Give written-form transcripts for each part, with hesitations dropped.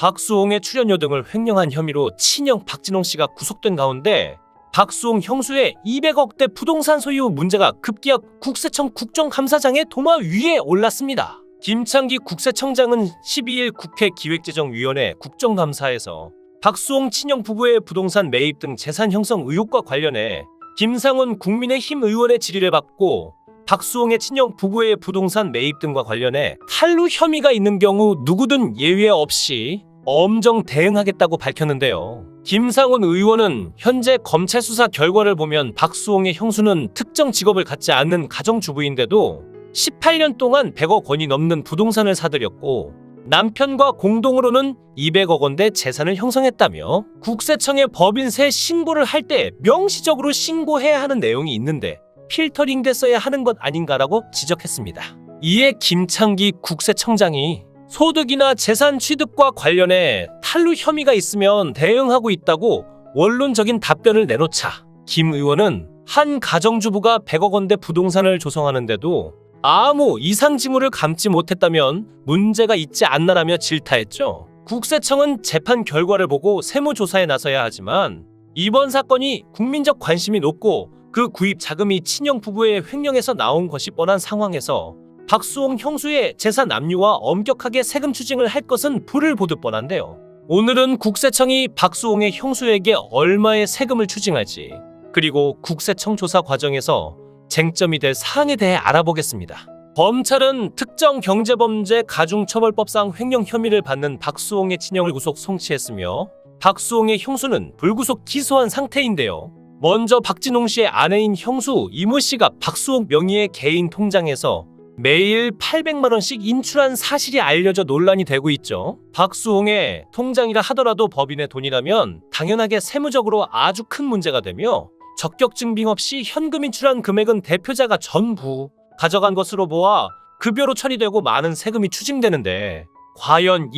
박수홍의 출연료 등을 횡령한 혐의로 친형 박진홍 씨가 구속된 가운데 박수홍 형수의 200억대 부동산 소유 문제가 급기야 국세청 국정감사장의 도마 위에 올랐습니다. 김창기 국세청장은 12일 국회 기획재정위원회 국정감사에서 박수홍 친형 부부의 부동산 매입 등 재산 형성 의혹과 관련해 김상훈 국민의힘 의원의 질의를 받고 박수홍의 친형 부부의 부동산 매입 등과 관련해 탈루 혐의가 있는 경우 누구든 예외 없이 엄정 대응하겠다고 밝혔는데요. 김상훈 의원은 현재 검찰 수사 결과를 보면 박수홍의 형수는 특정 직업을 갖지 않는 가정주부인데도 18년 동안 100억 원이 넘는 부동산을 사들였고 남편과 공동으로는 200억 원대 재산을 형성했다며 국세청에 법인세 신고를 할 때 명시적으로 신고해야 하는 내용이 있는데 필터링 됐어야 하는 것 아닌가라고 지적했습니다. 이에 김창기 국세청장이 소득이나 재산 취득과 관련해 탈루 혐의가 있으면 대응하고 있다고 원론적인 답변을 내놓자 김 의원은 한 가정주부가 100억 원대 부동산을 조성하는데도 아무 이상 징후를 감지 못했다면 문제가 있지 않나라며 질타했죠. 국세청은 재판 결과를 보고 세무조사에 나서야 하지만 이번 사건이 국민적 관심이 높고 그 구입 자금이 친형 부부의 횡령에서 나온 것이 뻔한 상황에서 박수홍 형수의 재산 압류와 엄격하게 세금 추징을 할 것은 불을 보듯 뻔한데요. 오늘은 국세청이 박수홍의 형수에게 얼마의 세금을 추징할지 그리고 국세청 조사 과정에서 쟁점이 될 사항에 대해 알아보겠습니다. 검찰은 특정 경제범죄 가중처벌법상 횡령 혐의를 받는 박수홍의 친형을 구속 송치했으며 박수홍의 형수는 불구속 기소한 상태인데요. 먼저 박진홍 씨의 아내인 형수 이모 씨가 박수홍 명의의 개인 통장에서 매일 800만 원씩 인출한 사실이 알려져 논란이 되고 있죠. 박수홍의 통장이라 하더라도 법인의 돈이라면 당연하게 세무적으로 아주 큰 문제가 되며 적격 증빙 없이 현금 인출한 금액은 대표자가 전부 가져간 것으로 보아 급여로 처리되고 많은 세금이 추징되는데 과연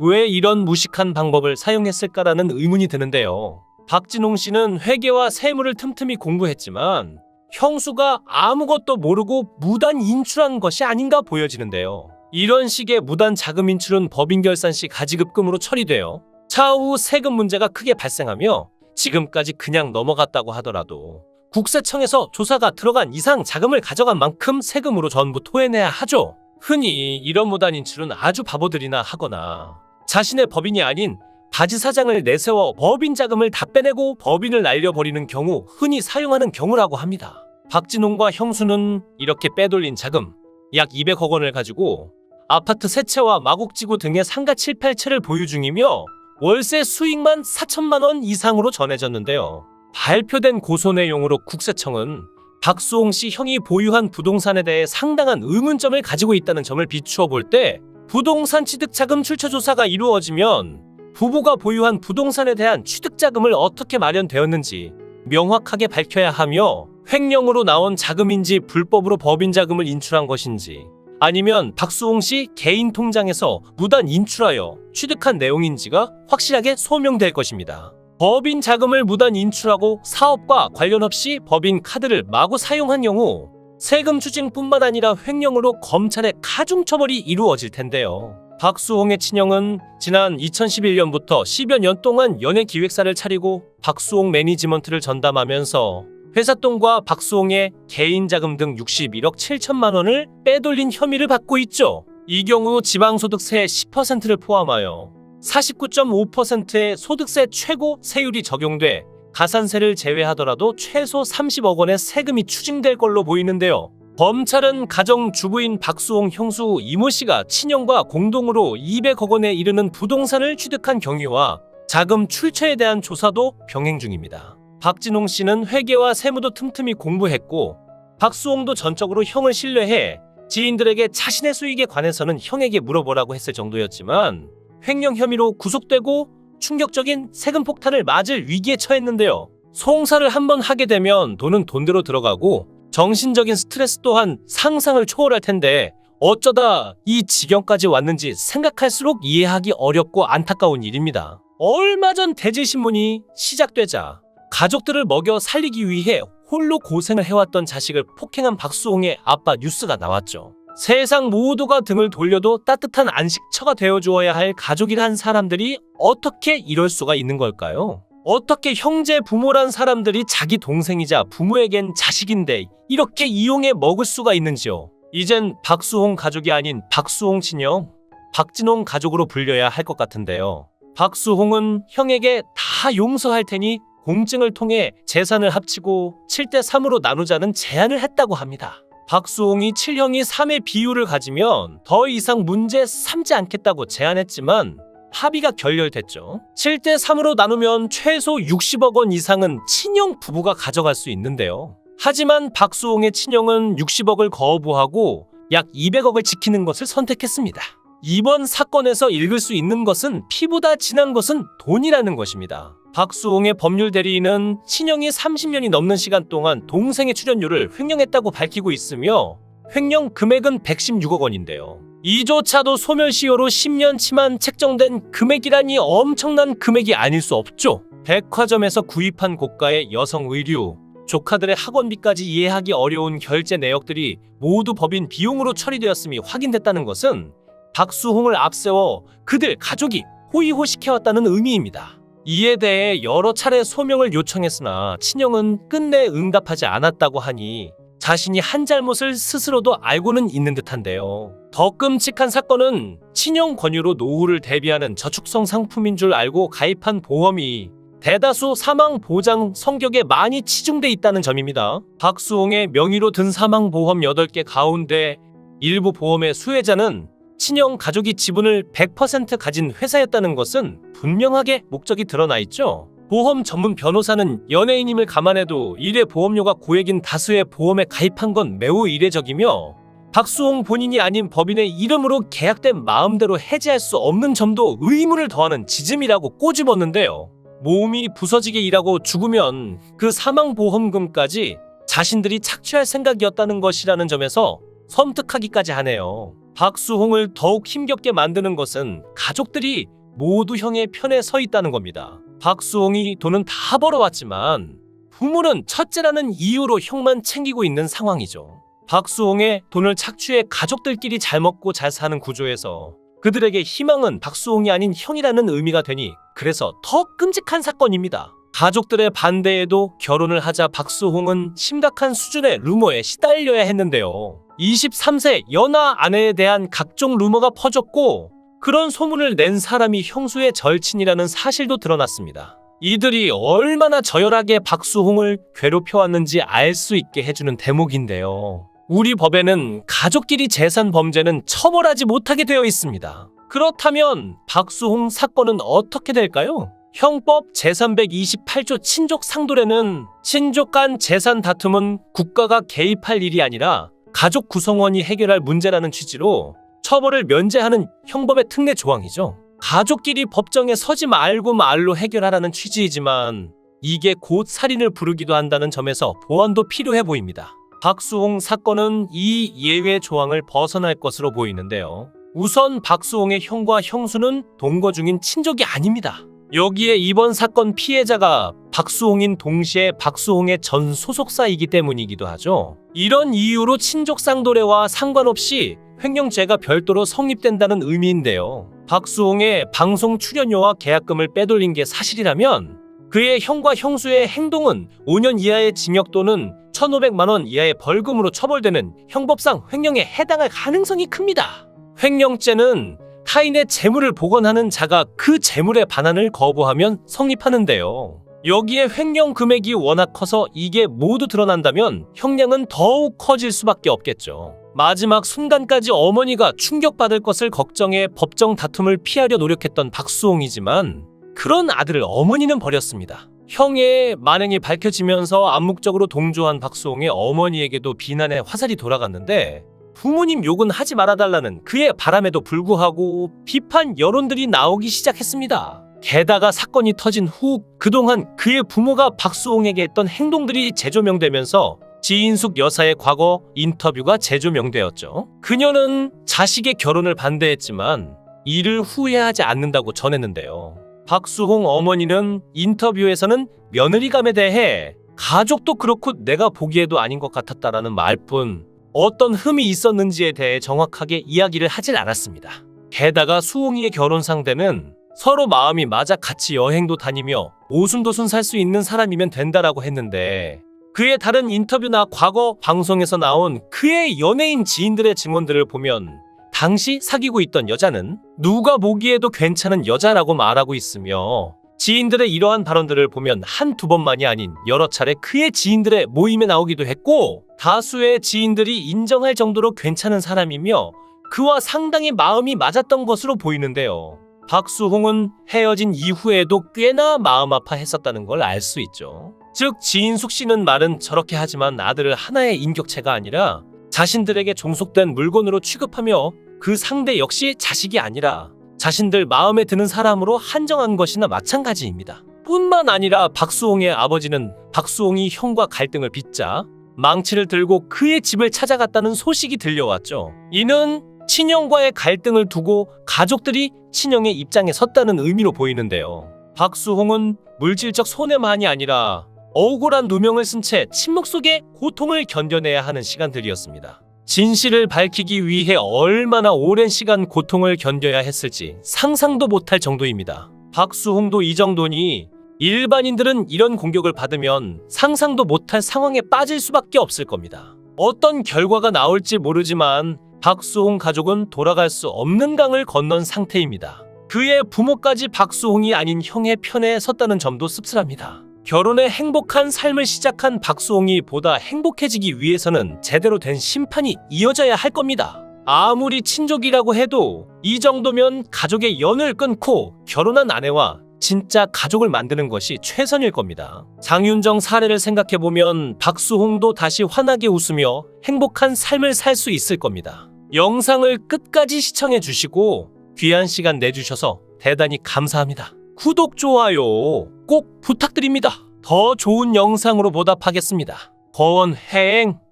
왜 이런 무식한 방법을 사용했을까라는 의문이 드는데요. 박진홍 씨는 회계와 세무를 틈틈이 공부했지만 형수가 아무것도 모르고 무단 인출한 것이 아닌가 보여지는데요. 이런 식의 무단 자금 인출은 법인 결산 시 가지급금으로 처리되어 차후 세금 문제가 크게 발생하며 지금까지 그냥 넘어갔다고 하더라도 국세청에서 조사가 들어간 이상 자금을 가져간 만큼 세금으로 전부 토해내야 하죠. 흔히 이런 무단 인출은 아주 바보들이나 하거나 자신의 법인이 아닌 바지 사장을 내세워 법인 자금을 다 빼내고 법인을 날려버리는 경우 흔히 사용하는 경우라고 합니다. 박진홍과 형수는 이렇게 빼돌린 자금 약 200억 원을 가지고 아파트 3채와 마곡지구 등의 상가 7, 8채를 보유 중이며 월세 수익만 4천만 원 이상으로 전해졌는데요. 발표된 고소 내용으로 국세청은 박수홍 씨 형이 보유한 부동산에 대해 상당한 의문점을 가지고 있다는 점을 비추어 볼 때 부동산 취득자금 출처 조사가 이루어지면 부부가 보유한 부동산에 대한 취득자금을 어떻게 마련되었는지 명확하게 밝혀야 하며 횡령으로 나온 자금인지 불법으로 법인 자금을 인출한 것인지 아니면 박수홍 씨 개인 통장에서 무단 인출하여 취득한 내용인지가 확실하게 소명될 것입니다. 법인 자금을 무단 인출하고 사업과 관련 없이 법인 카드를 마구 사용한 경우 세금 추징뿐만 아니라 횡령으로 검찰의 가중처벌이 이루어질 텐데요. 박수홍의 친형은 지난 2011년부터 10여 년 동안 연예기획사를 차리고 박수홍 매니지먼트를 전담하면서 회삿돈과 박수홍의 개인 자금 등 61억 7천만 원을 빼돌린 혐의를 받고 있죠. 이 경우 지방소득세 10%를 포함하여 49.5%의 소득세 최고 세율이 적용돼 가산세를 제외하더라도 최소 30억 원의 세금이 추징될 걸로 보이는데요. 검찰은 가정주부인 박수홍 형수 이모 씨가 친형과 공동으로 200억 원에 이르는 부동산을 취득한 경위와 자금 출처에 대한 조사도 병행 중입니다. 박진홍 씨는 회계와 세무도 틈틈이 공부했고 박수홍도 전적으로 형을 신뢰해 지인들에게 자신의 수익에 관해서는 형에게 물어보라고 했을 정도였지만 횡령 혐의로 구속되고 충격적인 세금 폭탄을 맞을 위기에 처했는데요. 송사를 한번 하게 되면 돈은 돈대로 들어가고 정신적인 스트레스 또한 상상을 초월할 텐데 어쩌다 이 지경까지 왔는지 생각할수록 이해하기 어렵고 안타까운 일입니다. 얼마 전 대질신문이 시작되자 가족들을 먹여 살리기 위해 홀로 고생을 해왔던 자식을 폭행한 박수홍의 아빠 뉴스가 나왔죠. 세상 모두가 등을 돌려도 따뜻한 안식처가 되어주어야 할 가족이란 사람들이 어떻게 이럴 수가 있는 걸까요? 어떻게 형제 부모란 사람들이 자기 동생이자 부모에겐 자식인데 이렇게 이용해 먹을 수가 있는지요? 이젠 박수홍 가족이 아닌 박수홍 친형, 박진홍 가족으로 불려야 할 것 같은데요. 박수홍은 형에게 다 용서할 테니 공증을 통해 재산을 합치고 7대3으로 나누자는 제안을 했다고 합니다. 박수홍이 7형이 3의 비율을 가지면 더 이상 문제 삼지 않겠다고 제안했지만 합의가 결렬됐죠. 7대3으로 나누면 최소 60억 원 이상은 친형 부부가 가져갈 수 있는데요. 하지만 박수홍의 친형은 60억을 거부하고 약 200억을 지키는 것을 선택했습니다. 이번 사건에서 읽을 수 있는 것은 피보다 진한 것은 돈이라는 것입니다. 박수홍의 법률 대리인은 친형이 30년이 넘는 시간 동안 동생의 출연료를 횡령했다고 밝히고 있으며 횡령 금액은 116억 원인데요. 이조차도 소멸시효로 10년치만 책정된 금액이라니 엄청난 금액이 아닐 수 없죠. 백화점에서 구입한 고가의 여성 의류, 조카들의 학원비까지 이해하기 어려운 결제 내역들이 모두 법인 비용으로 처리되었음이 확인됐다는 것은 박수홍을 앞세워 그들 가족이 호의호식해왔다는 의미입니다. 이에 대해 여러 차례 소명을 요청했으나 친형은 끝내 응답하지 않았다고 하니 자신이 한 잘못을 스스로도 알고는 있는 듯한데요. 더 끔찍한 사건은 친형 권유로 노후를 대비하는 저축성 상품인 줄 알고 가입한 보험이 대다수 사망 보장 성격에 많이 치중돼 있다는 점입니다. 박수홍의 명의로 든 사망보험 8개 가운데 일부 보험의 수혜자는 친형 가족이 지분을 100% 가진 회사였다는 것은 분명하게 목적이 드러나 있죠. 보험 전문 변호사는 연예인임을 감안해도 일회 보험료가 고액인 다수의 보험에 가입한 건 매우 이례적이며 박수홍 본인이 아닌 법인의 이름으로 계약된 마음대로 해지할 수 없는 점도 의무를 더하는 지짐이라고 꼬집었는데요. 몸이 부서지게 일하고 죽으면 그 사망보험금까지 자신들이 착취할 생각이었다는 것이라는 점에서 섬뜩하기까지 하네요. 박수홍을 더욱 힘겹게 만드는 것은 가족들이 모두 형의 편에 서 있다는 겁니다. 박수홍이 돈은 다 벌어왔지만 부모는 첫째라는 이유로 형만 챙기고 있는 상황이죠. 박수홍의 돈을 착취해 가족들끼리 잘 먹고 잘 사는 구조에서 그들에게 희망은 박수홍이 아닌 형이라는 의미가 되니 그래서 더 끔찍한 사건입니다. 가족들의 반대에도 결혼을 하자 박수홍은 심각한 수준의 루머에 시달려야 했는데요. 23세 연하 아내에 대한 각종 루머가 퍼졌고 그런 소문을 낸 사람이 형수의 절친이라는 사실도 드러났습니다. 이들이 얼마나 저열하게 박수홍을 괴롭혀왔는지 알 수 있게 해주는 대목인데요. 우리 법에는 가족끼리 재산 범죄는 처벌하지 못하게 되어 있습니다. 그렇다면 박수홍 사건은 어떻게 될까요? 형법 제328조 친족 상도례는 친족 간 재산 다툼은 국가가 개입할 일이 아니라 가족 구성원이 해결할 문제라는 취지로 처벌을 면제하는 형법의 특례 조항이죠. 가족끼리 법정에 서지 말고 말로 해결하라는 취지이지만 이게 곧 살인을 부르기도 한다는 점에서 보완도 필요해 보입니다. 박수홍 사건은 이 예외 조항을 벗어날 것으로 보이는데요. 우선 박수홍의 형과 형수는 동거 중인 친족이 아닙니다. 여기에 이번 사건 피해자가 박수홍인 동시에 박수홍의 전 소속사이기 때문이기도 하죠. 이런 이유로 친족상도례와 상관없이 횡령죄가 별도로 성립된다는 의미인데요. 박수홍의 방송 출연료와 계약금을 빼돌린 게 사실이라면 그의 형과 형수의 행동은 5년 이하의 징역 또는 1,500만 원 이하의 벌금으로 처벌되는 형법상 횡령에 해당할 가능성이 큽니다. 횡령죄는 타인의 재물을 복원하는 자가 그 재물의 반환을 거부하면 성립하는데요. 여기에 횡령 금액이 워낙 커서 이게 모두 드러난다면 형량은 더욱 커질 수밖에 없겠죠. 마지막 순간까지 어머니가 충격받을 것을 걱정해 법정 다툼을 피하려 노력했던 박수홍이지만 그런 아들을 어머니는 버렸습니다. 형의 만행이 밝혀지면서 암묵적으로 동조한 박수홍의 어머니에게도 비난의 화살이 돌아갔는데 부모님 욕은 하지 말아달라는 그의 바람에도 불구하고 비판 여론들이 나오기 시작했습니다. 게다가 사건이 터진 후 그동안 그의 부모가 박수홍에게 했던 행동들이 재조명되면서 지인숙 여사의 과거 인터뷰가 재조명되었죠. 그녀는 자식의 결혼을 반대했지만 이를 후회하지 않는다고 전했는데요. 박수홍 어머니는 인터뷰에서는 며느리감에 대해 가족도 그렇고 내가 보기에도 아닌 것 같았다라는 말뿐 어떤 흠이 있었는지에 대해 정확하게 이야기를 하질 않았습니다. 게다가 수홍이의 결혼 상대는 서로 마음이 맞아 같이 여행도 다니며 오순도순 살 수 있는 사람이면 된다라고 했는데, 그의 다른 인터뷰나 과거 방송에서 나온 그의 연예인 지인들의 증언들을 보면 당시 사귀고 있던 여자는 누가 보기에도 괜찮은 여자라고 말하고 있으며, 지인들의 이러한 발언들을 보면 한두 번만이 아닌 여러 차례 그의 지인들의 모임에 나오기도 했고, 다수의 지인들이 인정할 정도로 괜찮은 사람이며 그와 상당히 마음이 맞았던 것으로 보이는데요. 박수홍은 헤어진 이후에도 꽤나 마음 아파했었다는 걸 알 수 있죠. 즉, 지인숙 씨는 말은 저렇게 하지만 아들을 하나의 인격체가 아니라 자신들에게 종속된 물건으로 취급하며 그 상대 역시 자식이 아니라 자신들 마음에 드는 사람으로 한정한 것이나 마찬가지입니다. 뿐만 아니라 박수홍의 아버지는 박수홍이 형과 갈등을 빚자 망치를 들고 그의 집을 찾아갔다는 소식이 들려왔죠. 이는 친형과의 갈등을 두고 가족들이 친형의 입장에 섰다는 의미로 보이는데요. 박수홍은 물질적 손해만이 아니라 억울한 누명을 쓴 채 침묵 속에 고통을 견뎌내야 하는 시간들이었습니다. 진실을 밝히기 위해 얼마나 오랜 시간 고통을 견뎌야 했을지 상상도 못할 정도입니다. 박수홍도 이 정도니 일반인들은 이런 공격을 받으면 상상도 못할 상황에 빠질 수밖에 없을 겁니다. 어떤 결과가 나올지 모르지만 박수홍 가족은 돌아갈 수 없는 강을 건넌 상태입니다. 그의 부모까지 박수홍이 아닌 형의 편에 섰다는 점도 씁쓸합니다. 결혼에 행복한 삶을 시작한 박수홍이 보다 행복해지기 위해서는 제대로 된 심판이 이어져야 할 겁니다. 아무리 친족이라고 해도 이 정도면 가족의 연을 끊고 결혼한 아내와 진짜 가족을 만드는 것이 최선일 겁니다. 장윤정 사례를 생각해보면 박수홍도 다시 환하게 웃으며 행복한 삶을 살 수 있을 겁니다. 영상을 끝까지 시청해주시고 귀한 시간 내주셔서 대단히 감사합니다. 구독, 좋아요 꼭 부탁드립니다. 더 좋은 영상으로 보답하겠습니다. 거원행